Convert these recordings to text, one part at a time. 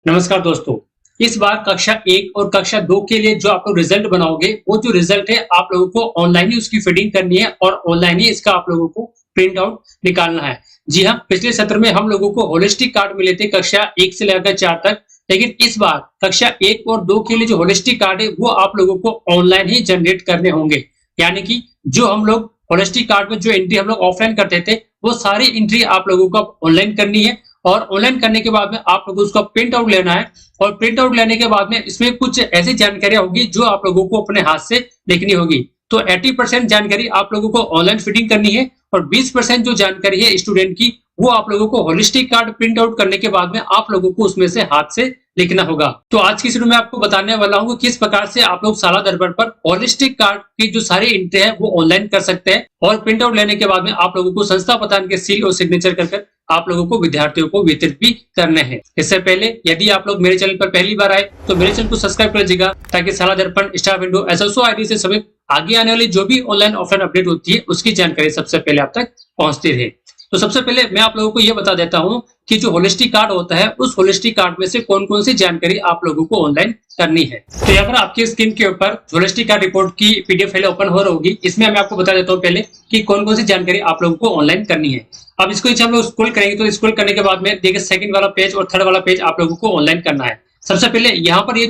नमस्कार दोस्तों। इस बार कक्षा 1 और कक्षा 2 के लिए जो आप लोग रिजल्ट बनाओगे, वो जो रिजल्ट है आप लोगों को ऑनलाइन ही उसकी फीडिंग करनी है और ऑनलाइन ही इसका आप लोगों को प्रिंट आउट निकालना है। जी हाँ, पिछले सत्र में हम लोगों को होलिस्टिक कार्ड मिले थे कक्षा 1 से लेकर 4 तक, लेकिन इस बार कक्षा 1 और 2 के लिए जो होलिस्टिक कार्ड है वो आप लोगों को ऑनलाइन ही जनरेट करने होंगे। यानी कि जो हम लोग होलिस्टिक कार्ड में जो एंट्री हम लोग ऑफलाइन करते थे, वो सारी एंट्री आप लोगों को ऑनलाइन करनी है और ऑनलाइन करने के बाद में आप लोगों को उसका प्रिंट आउट लेना है और प्रिंट आउट लेने के बाद में इसमें कुछ ऐसी जानकारियां होगी जो आप लोगों को अपने हाथ से लिखनी होगी। तो 80% जानकारी आप लोगों को ऑनलाइन फीडिंग करनी है और 20% जो जानकारी है स्टूडेंट की वो आप लोगों को होलिस्टिक कार्ड प्रिंट आउट करने के बाद में आप लोगों को उसमें से हाथ से लिखना होगा। तो आज की वीडियो में आपको बताने वाला हूँ किस प्रकार से आप लोग शाला दर्पण पर होलिस्टिक कार्ड की जो सारी एंट्री है वो ऑनलाइन कर सकते हैं और प्रिंट आउट लेने के बाद में आप लोगों को संस्था प्रधान के सील और सिग्नेचर कर आप लोगों को विद्यार्थियों को वितरित भी करने हैं। इससे पहले यदि आप लोग मेरे चैनल पर पहली बार आए तो मेरे चैनल को सब्सक्राइब कर लीजिएगा ताकि शाला दर्पण, स्टार विंडो, एसएसओ आईडी से सभी आगे आने वाली जो भी ऑनलाइन ऑफलाइन अपडेट होती है उसकी जानकारी सबसे पहले आप तक पहुंचती रहे। तो सबसे पहले मैं आप लोगों को यह बता देता हूं कि जो होलिस्टिक कार्ड होता है उस होलिस्टिक कार्ड में से कौन कौन सी जानकारी आप लोगों को ऑनलाइन करनी है। तो यहाँ पर आपकी स्क्रीन के ऊपर होलिस्टिक कार्ड रिपोर्ट की पीडीएफ फाइल ओपन हो रही होगी। इसमें मैं आपको बता देता हूँ पहले कि कौन कौन सी जानकारी आप लोगों को ऑनलाइन करनी है। अब इसको हम लोग स्क्रॉल करेंगे तो स्क्रॉल करने के बाद में देखिए सेकंड वाला पेज और थर्ड वाला पेज आप लोगों को ऑनलाइन करना है। सबसे पहले यहाँ पर ये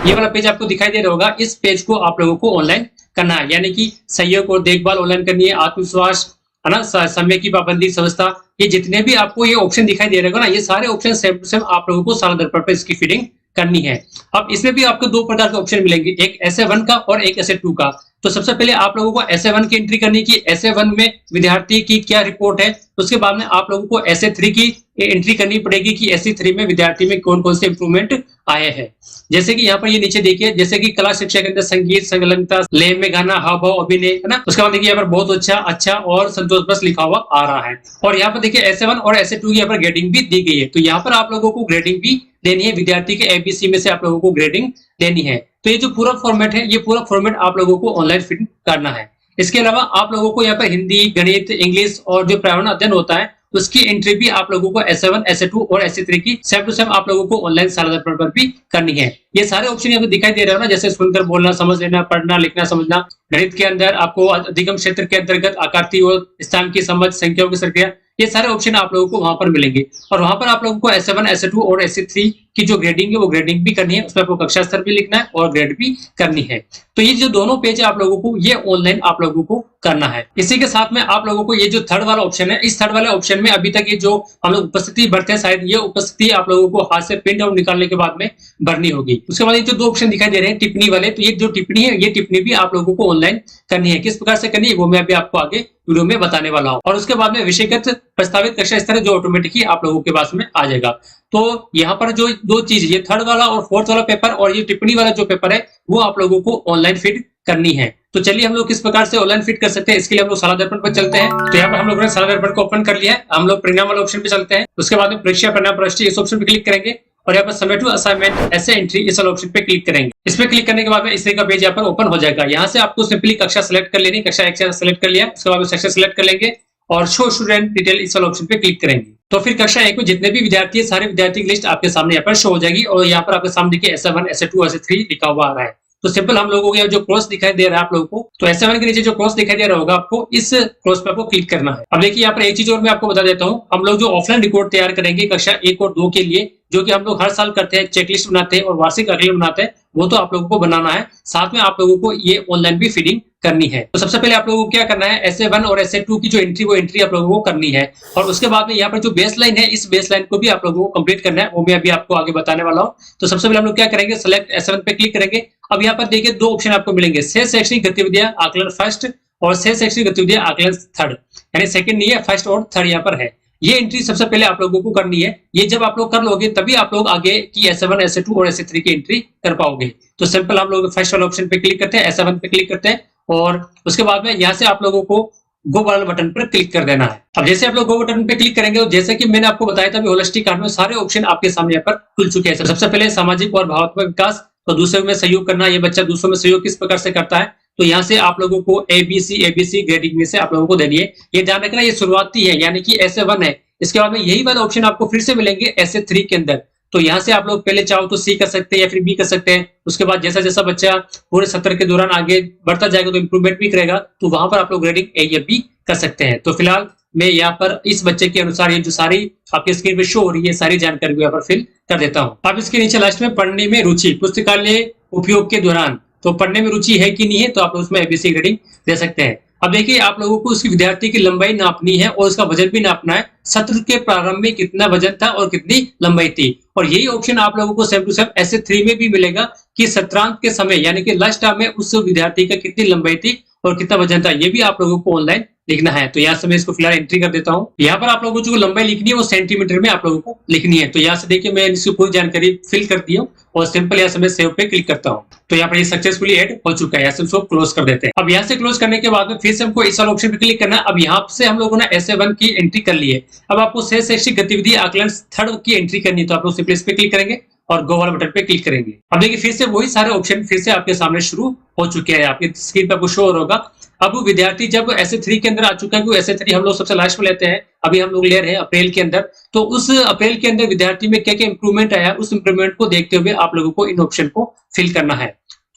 वाला पेज आपको दिखाई दे रहा होगा, इस पेज को आप लोगों को ऑनलाइन करना है। यानी कि सहयोग और देखभाल ऑनलाइन करनी है, आत्मविश्वास है ना, समय की पाबंदी, व्यवस्था, ये जितने भी आपको ये ऑप्शन दिखाई दे रहे होगा ना, ये सारे ऑप्शन सेम टू सेम आप लोगों को शाला दर्पण पर इसकी फीडिंग करनी है। अब इसमें भी आपको दो प्रकार के ऑप्शन मिलेंगे, एक SA1 का और एक SA2 का। तो सबसे पहले आप लोगों को SA1 की एंट्री करनी है, SA1 में विद्यार्थी की क्या रिपोर्ट है। उसके बाद में आप लोगों को SA3 की एंट्री करनी पड़ेगी कि SA3 में विद्यार्थी में कौन कौन से इंप्रूवमेंट आए हैं। जैसे कि यहाँ पर ये नीचे देखिए, जैसे कि कला शिक्षा के अंदर संगीत, संलग्नता, लय में गाना, हाव भाव, अभिनय, है ना। उसके बाद देखिए यहाँ पर बहुत अच्छा और संतोष बस लिखा हुआ आ रहा है। और यहाँ पर देखिए SA1 और SA2 की यहाँ पर ग्रेडिंग भी दी गई है। तो यहाँ पर आप लोगों को ग्रेडिंग भी देनी है, विद्यार्थी के ABC में से आप लोगों को ग्रेडिंग देनी है। तो ये जो पूरा फॉर्मेट है, ये पूरा फॉर्मेट आप लोगों को ऑनलाइन फिट करना है। इसके अलावा आप लोगों को यहाँ पर हिंदी, गणित, इंग्लिश और जो प्रावधान अध्ययन होता है उसकी एंट्री भी आप लोगों को SA1, SA2 और SA3 की सेम टू सेम आप लोगों को ऑनलाइन शाला दर्पण पर भी करनी है। ये सारे ऑप्शन यहाँ पे दिखाई दे रहे हो ना, जैसे सुनकर बोलना, समझ लेना, पढ़ना, लिखना, समझना। गणित के अंदर आपको अधिगम क्षेत्र के अंतर्गत आकृति और स्थान की समझ, संख्याओं की संक्रिया, ये सारे ऑप्शन आप लोगों को वहां पर मिलेंगे। और वहां पर आप लोगों को SA1, SA2 और SA3 की जो ग्रेडिंग है वो ग्रेडिंग भी करनी है, उसमें आपको कक्षा स्तर भी लिखना है और ग्रेड भी करनी है। तो ये जो दोनों पेज है आप लोगों को ये ऑनलाइन आप लोगों को करना है। इसी के साथ में आप लोगों को ये जो थर्ड वाला ऑप्शन है, इस थर्ड वाले ऑप्शन में अभी तक ये जो हम लोग उपस्थिति भरते हैं, शायद ये उपस्थिति आप लोगों को हाथ से प्रिंट आउट निकालने के बाद में भरनी होगी। उसके बाद ये जो दो ऑप्शन दिखाई दे रहे हैं टिप्पणी वाले, तो ये जो टिप्पणी है, ये टिप्पणी भी आप लोगों को ऑनलाइन करनी है। किस प्रकार से करनी है वो मैं अभी आपको आगे वीडियो में बताने वाला हूँ। और उसके बाद में विषयगत प्रस्तावित कक्षा स्तर जो ऑटोमेटिकली आप लोगों के पास में आ जाएगा। तो यहाँ पर जो दो चीज, ये थर्ड वाला और फोर्थ वाला पेपर और ये टिप्पणी वाला जो पेपर है वो आप लोगों को ऑनलाइन फीड करनी है। तो चलिए हम लोग किस प्रकार से ऑनलाइन फिट कर सकते हैं, इसके लिए हम लोग शाला दर्पण पर चलते हैं। तो यहाँ पर हम लोगों ने शाला दर्पण को ओपन कर लिया है। हम लोग परिणाम वाले ऑप्शन पे चलते हैं। उसके बाद में परीक्षा परिणाम प्रविष्टि इस ऑप्शन पे क्लिक करेंगे और यहाँ पर समेटिव असाइनमेंट ऐसे एंट्री इस वाले ऑप्शन पे क्लिक करेंगे। इस पे क्लिक करने के बाद में इस तरह का पेज यहाँ पर ओपन हो जाएगा। यहाँ से आपको सिंपली कक्षा सेलेक्ट कर लेनी, कक्षा 1 से सेलेक्ट कर लिया, उसके बाद में सेक्शन सेलेक्ट कर लेंगे और शो स्टूडेंट डिटेल इस वाले ऑप्शन पे क्लिक करेंगे। तो फिर कक्षा 1 में जितने भी विद्यार्थी है, सारे विद्यार्थी की लिस्ट आपके सामने यहाँ पर शो हो जाएगी और यहाँ पर आपके सामने देखिए SA1, SA2, SA3 लिखा हुआ आ रहा है। तो सिंपल हम लोगों को जो क्रॉस दिखाई दे रहा है आप लोगों को, तो SA1 के नीचे जो क्रॉस दिखाई दे रहा होगा आपको, इस क्रॉस पे आपको क्लिक करना है। अब देखिए यहाँ पर एक चीज और मैं आपको बता देता हूँ, हम लोग जो ऑफलाइन रिपोर्ट तैयार करेंगे कक्षा 1 और 2 के लिए, जो कि हम लोग हर साल करते हैं, चेकलिस्ट बनाते हैं और वार्षिक आकलन बनाते हैं, वो तो आप लोगों को बनाना है। साथ में आप लोगों को ये ऑनलाइन भी फीडिंग करनी है। तो सबसे पहले आप लोगों को क्या करना है, SA1 और SA2 की जो एंट्री वो एंट्री आप लोगों को करनी है। और उसके बाद में यहाँ पर जो बेस लाइन है, इस बेस लाइन को भी आप लोगों को कंप्लीट करना है, वो मैं अभी आपको आगे बताने वाला हूँ। तो सबसे पहले हम लोग क्या करेंगे, सेलेक्ट SA1 पे क्लिक करेंगे। अब यहाँ पर देखिए दो ऑप्शन आपको मिलेंगे, शेष शैक्षणिक गतिविधियां आकलन फर्स्ट और शेष शैक्षणिक गतिविधियां आकलन थर्ड, यानी सेकंड नहीं है, फर्स्ट और थर्ड यहाँ पर है। ये एंट्री सबसे पहले आप लोगों को करनी है। ये जब आप लोग कर लोगे तभी आप लोग आगे की SA1, SA2 और SA3 की एंट्री कर पाओगे। तो सिंपल हम लोग फर्स्ट वाले ऑप्शन पे क्लिक करते हैं, SA1 पे क्लिक करते हैं और उसके बाद में यहाँ से आप लोगों को गो वाले बटन पर क्लिक कर देना है। अब जैसे आप लोग गो बटन पे क्लिक करेंगे तो जैसे कि मैंने आपको बताया था, होलिस्टिक कार्ड में सारे ऑप्शन आपके सामने यहाँ पर खुल चुके हैं। सबसे पहले सामाजिक और भावनात्मक विकास, तो दूसरे में सहयोग करना, ये बच्चा दूसरों में सहयोग किस प्रकार से करता है, तो यहाँ से आप लोगों को ABC ग्रेडिंग में से आप लोगों को देनी है। ये ध्यान रखना ये शुरुआती है, यानी कि SA1 है। इसके बाद में यही वाला ऑप्शन आपको फिर से मिलेंगे SA3 के अंदर। तो यहाँ से आप लोग पहले चाहो तो सी कर सकते हैं या फिर बी कर सकते हैं। उसके बाद जैसा जैसा बच्चा पूरे सत्र के दौरान आगे बढ़ता जाएगा तो इंप्रूवमेंट भी करेगा, तो वहां पर आप लोग ग्रेडिंग ए या बी कर सकते हैं। तो फिलहाल मैं यहाँ पर इस बच्चे के अनुसार ये जो सारी आपके स्क्रीन पे शो हो रही है सारी जानकारी को यहाँ पर फिल कर देता हूँ। अब इसके नीचे लास्ट में पढ़ने में रुचि पुस्तकालय उपयोग के दौरान, तो पढ़ने में रुचि है कि नहीं है, तो आप लोग उसमें एबीसी ग्रेडिंग दे सकते हैं। अब देखिए आप लोगों को उसकी विद्यार्थी की लंबाई नापनी है और उसका वजन भी नापना है। सत्र के प्रारंभ में कितना वजन था और कितनी लंबाई थी, और यही ऑप्शन आप लोगों को सेम टू सेम ऐसे 3 में भी मिलेगा कि सत्रांत के समय यानी कि लास्ट टर्म में उस विद्यार्थी का कितनी लंबाई थी और कितना वजन था, ये भी आप लोगों को ऑनलाइन लिखना है। तो यहाँ से मैं इसको फिलहाल एंट्री कर देता हूँ। यहाँ पर आप लोगों को जो लंबाई लिखनी है वो सेंटीमीटर में आप लोगों को लिखनी है। तो यहाँ से देखिए मैं इसकी पूरी जानकारी फिल कर दी हूँ और सिंपल यहाँ से मैं सेव पे क्लिक करता हूँ। तो यहाँ पर ये सक्सेसफुली ऐड हो चुका है। यहाँ से इसको क्लोज कर देते हैं। अब यहाँ से क्लोज करने के बाद में फिर से हमको इस वाले ऑप्शन पे क्लिक करना है। अब यहाँ से हम लोगों ने SA1 की एंट्री कर ली है। अब आपको शेष शैक्षिक गतिविधि आकलन थर्ड की एंट्री करनी है, तो आप लोग सिंपली इस पे क्लिक करेंगे और गो वाला बटन पे क्लिक करेंगे। अब देखिए फिर से वही सारे ऑप्शन फिर से आपके सामने शुरू हो चुके हैं, आपकी स्क्रीन पर आपको शो होगा। अब वो विद्यार्थी जब SA3 के अंदर आ चुका है, क्योंकि SA3 हम लोग सबसे लास्ट में लेते हैं, अभी हम लोग ले रहे हैं अप्रैल के अंदर, तो उस अप्रैल के अंदर विद्यार्थी में क्या क्या इंप्रूवमेंट आया, उस इंप्रूवमेंट को देखते हुए आप लोगों को इन ऑप्शन को फिल करना है।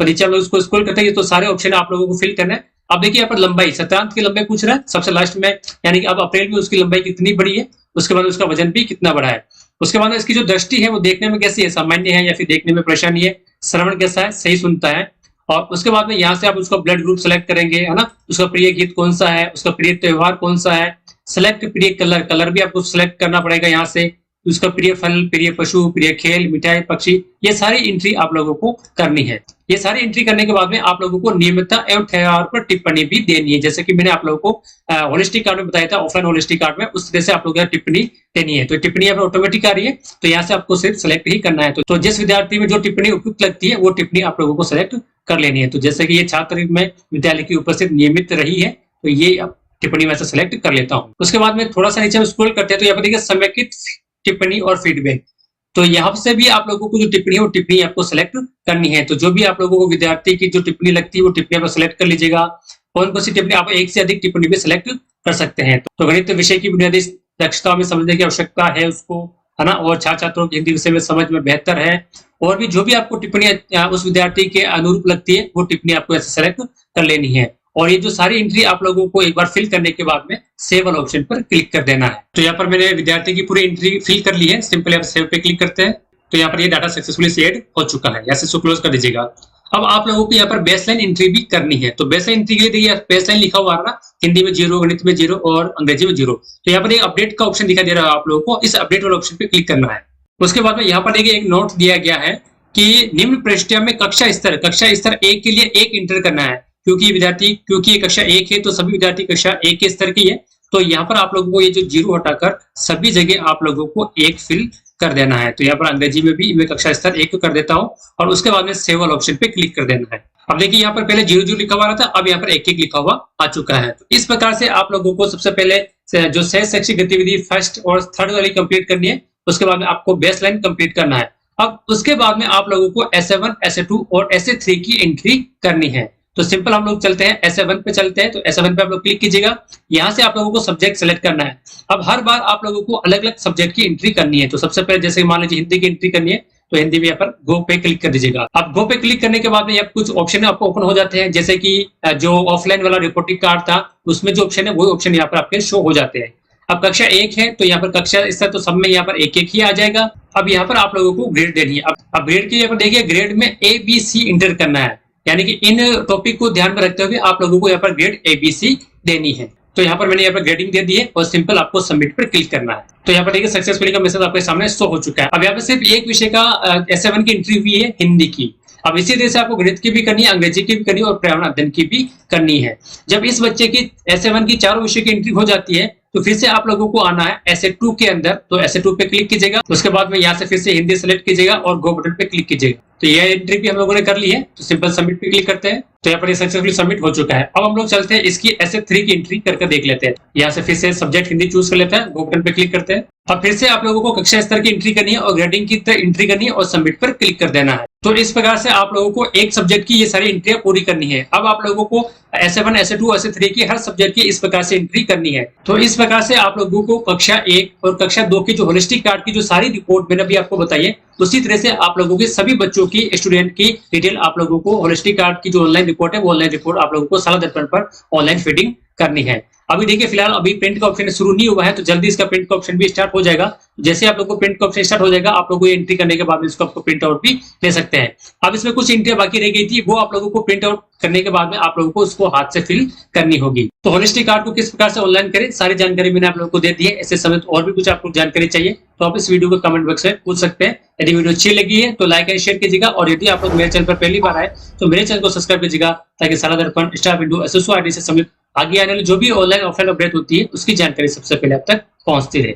तो नीचे हम लोग उसको स्क्रॉल करते हैं तो सारे ऑप्शन आप लोगों को फिल करना है। अब देखिए यहाँ पर लंबाई, सत्रांत की लंबाई पूछ रहा है सबसे लास्ट में, यानी कि अब अप्रैल में उसकी लंबाई कितनी बड़ी है, उसके बाद उसका वजन भी कितना बड़ा है। उसके बाद इसकी जो दृष्टि है वो देखने में कैसी है, सामान्य है या फिर देखने में परेशानी है, श्रवण कैसा है, सही सुनता है। और उसके बाद में यहाँ से आप उसका ब्लड ग्रुप सेलेक्ट करेंगे, है ना, उसका प्रिय गीत कौन सा है, उसका प्रिय त्योहार कौन सा है, सेलेक्ट प्रिय कलर, कलर भी आपको सेलेक्ट करना पड़ेगा यहाँ से, उसका प्रिय फल, प्रिय पशु, प्रिय खेल, मिठाई, पक्षी, ये सारी एंट्री आप लोगों को करनी है। ये सारी एंट्री करने के बाद में आप लोगों को नियमितता एवं ठहराव पर टिप्पणी भी देनी है, जैसे कि मैंने आप लोगों को होलिस्टिक कार्ड में बताया था, ऑफलाइन होलिस्टिक कार्ड में, उस तरह से आप लोगों को टिप्पणी देनी है। तो टिप्पणी आप ऑटोमेटिक आ रही है, तो यहाँ से आपको सिर्फ सेलेक्ट ही करना है। तो जिस विद्यार्थी में जो टिप्पणी उपयुक्त लगती है वो टिप्पणी आप लोगों को सेलेक्ट कर लेनी है। तो जैसे कि ये छात्र में विद्यालय की उपस्थित नियमित रही है, तो ये टिप्पणी मैं सेलेक्ट कर लेता हूँ। उसके बाद में थोड़ा सा नीचे स्क्रॉल करते हैं तो यहाँ पर देखिए समेकित टिप्पणी और फीडबैक, तो यहाँ से भी आप लोगों को जो टिप्पणी है वो टिप्पणी आपको सेलेक्ट करनी है। तो जो भी आप लोगों को विद्यार्थी की जो टिप्पणी लगती है वो टिप्पणी आप सेलेक्ट कर लीजिएगा। कौन कौन सी टिप्पणी, आप एक से अधिक टिप्पणी भी सेलेक्ट कर सकते हैं। तो गणित विषय की बुनियादी दक्षता में समझने की आवश्यकता है उसको, है ना, और छात्र छात्रों की हिंदी विषय में समझ में बेहतर है, और भी जो भी आपको टिप्पणी उस विद्यार्थी के अनुरूप लगती है वो टिप्पणी आपको ऐसे सेलेक्ट कर लेनी है। और ये जो सारी एंट्री आप लोगों को एक बार फिल करने के बाद में सेव वाला ऑप्शन पर क्लिक कर देना है। तो यहाँ पर मैंने विद्यार्थी की पूरी एंट्री फिल कर ली है, सिंपली आप सेव पे क्लिक करते हैं तो यहाँ पर ये डाटा सक्सेसफुली सेव हो चुका है। यहाँ से इसको क्लोज कर दीजिएगा। अब आप लोगों को यहाँ पर बेसलाइन एंट्री भी करनी है। तो बेसलाइन एंट्री के लिए देखिए बेसलाइन लिखा हुआ है ना, हिंदी में 0, गणित में 0 और अंग्रेजी में 0। तो यहाँ पर एक अपडेट का ऑप्शन दिखाई दे रहा है, आप लोगों को इस अपडेट वाले ऑप्शन पे क्लिक करना है। उसके बाद में यहाँ पर देखिए एक नोट दिया गया है कि निम्न पृष्ठिया में कक्षा स्तर 1 के लिए 1 इंटर करना है, क्योंकि ये कक्षा 1 है तो सभी विद्यार्थी कक्षा 1 के स्तर की है। तो यहाँ पर आप लोगों को ये जो 0 हटाकर सभी जगह आप लोगों को 1 फिल कर देना है। तो यहाँ पर अंग्रेजी में भी मैं कक्षा स्तर 1 कर देता हूँ और उसके बाद में सेव वाला ऑप्शन पे क्लिक कर देना है। अब देखिए यहाँ पर पहले 0 लिखा हुआ था, अब यहाँ पर 1 लिखा हुआ आ चुका है। तो इस प्रकार से आप लोगों को सबसे पहले जो शेष शैक्षिक गतिविधि फर्स्ट और थर्ड वाली कंप्लीट करनी है, उसके बाद में आपको बेसलाइन कंप्लीट करना है। अब उसके बाद में आप लोगों को SA1, SA2 और SA3 की एंट्री करनी है। तो सिंपल हम लोग चलते हैं SA1 पे चलते हैं। तो SA1 पे आप लोग क्लिक कीजिएगा। यहाँ से आप लोगों को सब्जेक्ट सेलेक्ट करना है। अब हर बार आप लोगों को अलग अलग सब्जेक्ट की एंट्री करनी है। तो सबसे पहले जैसे मान लीजिए हिंदी की एंट्री करनी है, तो हिंदी में यहाँ पर गो पे क्लिक कर दीजिएगा। अब गो पे क्लिक करने के बाद में यहाँ कुछ ऑप्शन आपको ओपन हो जाते हैं, जैसे कि जो ऑफलाइन वाला रिपोर्टिंग कार्ड था उसमें जो ऑप्शन है वो ऑप्शन यहाँ पर आपके शो हो जाते हैं। अब कक्षा 1 है तो यहाँ पर कक्षा स्तर तो सब में यहाँ पर 1 ही आ जाएगा। अब यहाँ पर आप लोगों को ग्रेड देनी है। अब ग्रेड के यहाँ पर देखिए ग्रेड में ABC इंटर करना है, यानी कि इन टॉपिक को ध्यान में रखते हुए आप लोगों को यहाँ पर ग्रेड ABC देनी है। तो यहाँ पर मैंने यहाँ पर ग्रेडिंग दे दी है और सिंपल आपको सबमिट पर क्लिक करना है। तो यहाँ पर देखिए सक्सेसफुली का मैसेज आपके सामने शो हो चुका है। अब यहाँ पर सिर्फ एक विषय का SA1 की एंट्री हुई है, हिंदी की। अब इसी तरह से आपको गणित की भी करनी है, अंग्रेजी की भी करनी है और पर्यावरण अध्ययन की भी करनी है। जब इस बच्चे की SA1 की चारों विषय की एंट्री हो जाती है तो फिर से आप लोगों को आना है SA2 के अंदर। तो SA2 पे क्लिक कीजिएगा, उसके बाद में यहाँ से फिर से हिंदी सेलेक्ट कीजिएगा और गो बटन पे क्लिक कीजिएगा। तो यह एंट्री भी हम लोगों ने कर ली है। तो सिंपल सबमिट पे क्लिक करते हैं। तो यहाँ पर ये सक्सेसफुली सबमिट हो चुका है। अब हम लोग चलते हैं इसकी SF3 की एंट्री करके देख लेते हैं। यहाँ से फिर से सब्जेक्ट हिंदी चूज कर लेते हैं, गो बटन पे क्लिक करते हैं और फिर से आप लोगों को कक्षा स्तर की एंट्री करनी है और ग्रेडिंग की एंट्री करनी है और सबमिट पर क्लिक कर देना है। तो इस प्रकार से आप लोगों को एक सब्जेक्ट की ये सारी एंट्रियां पूरी करनी है। अब आप लोगों को SA1, SA2, SA3 की हर सब्जेक्ट की इस प्रकार से एंट्री करनी है। तो इस प्रकार से आप लोगों को कक्षा 1 और कक्षा 2 की जो होलिस्टिक कार्ड की जो सारी रिपोर्ट मैंने अभी आपको बताई है, उसी तरह से आप लोगों के सभी बच्चों की स्टूडेंट की डिटेल आप लोगों को होलिस्टिक कार्ड की जो ऑनलाइन रिपोर्ट है वो ऑनलाइन रिपोर्ट आप लोगों को साला दर्पण पर ऑनलाइन फीडिंग करनी है। अभी देखिए फिलहाल अभी प्रिंट का ऑप्शन शुरू नहीं हुआ है, तो जल्दी इसका प्रिंट का ऑप्शन भी स्टार्ट हो जाएगा। जैसे आप लोगों को प्रिंट का ऑप्शन स्टार्ट हो जाएगा, आप लोगों को एंट्री करने के बाद इसको आपको प्रिंट आउट भी ले सकते हैं। अब इसमें कुछ एंट्रियां बाकी रह गई थी, वो आप लोगों को प्रिंट आउट करने के बाद में आप लोगों को उसको हाथ से फिल करनी होगी। तो होलिस्टिक कार्ड को किस प्रकार से ऑनलाइन करें, सारी जानकारी मैंने आप लोगों को दे दी है। ऐसे समय और भी कुछ आपको जानकारी चाहिए तो आप इस वीडियो को कमेंट बॉक्स में पूछ सकते हैं। यदि वीडियो अच्छी लगी है तो लाइक एंड शेयर कीजिएगा और यदि आप लोग मेरे चैनल पर पहली बार आए तो मेरे चैनल को सब्सक्राइब कीजिएगा ताकि साला दर्पण, स्टार विंडो, SSO ID से समेत आगे आने वाली जो भी ऑनलाइन ऑफलाइन अपडेट होती है उसकी जानकारी सबसे पहले आप तक पहुंचती रहे।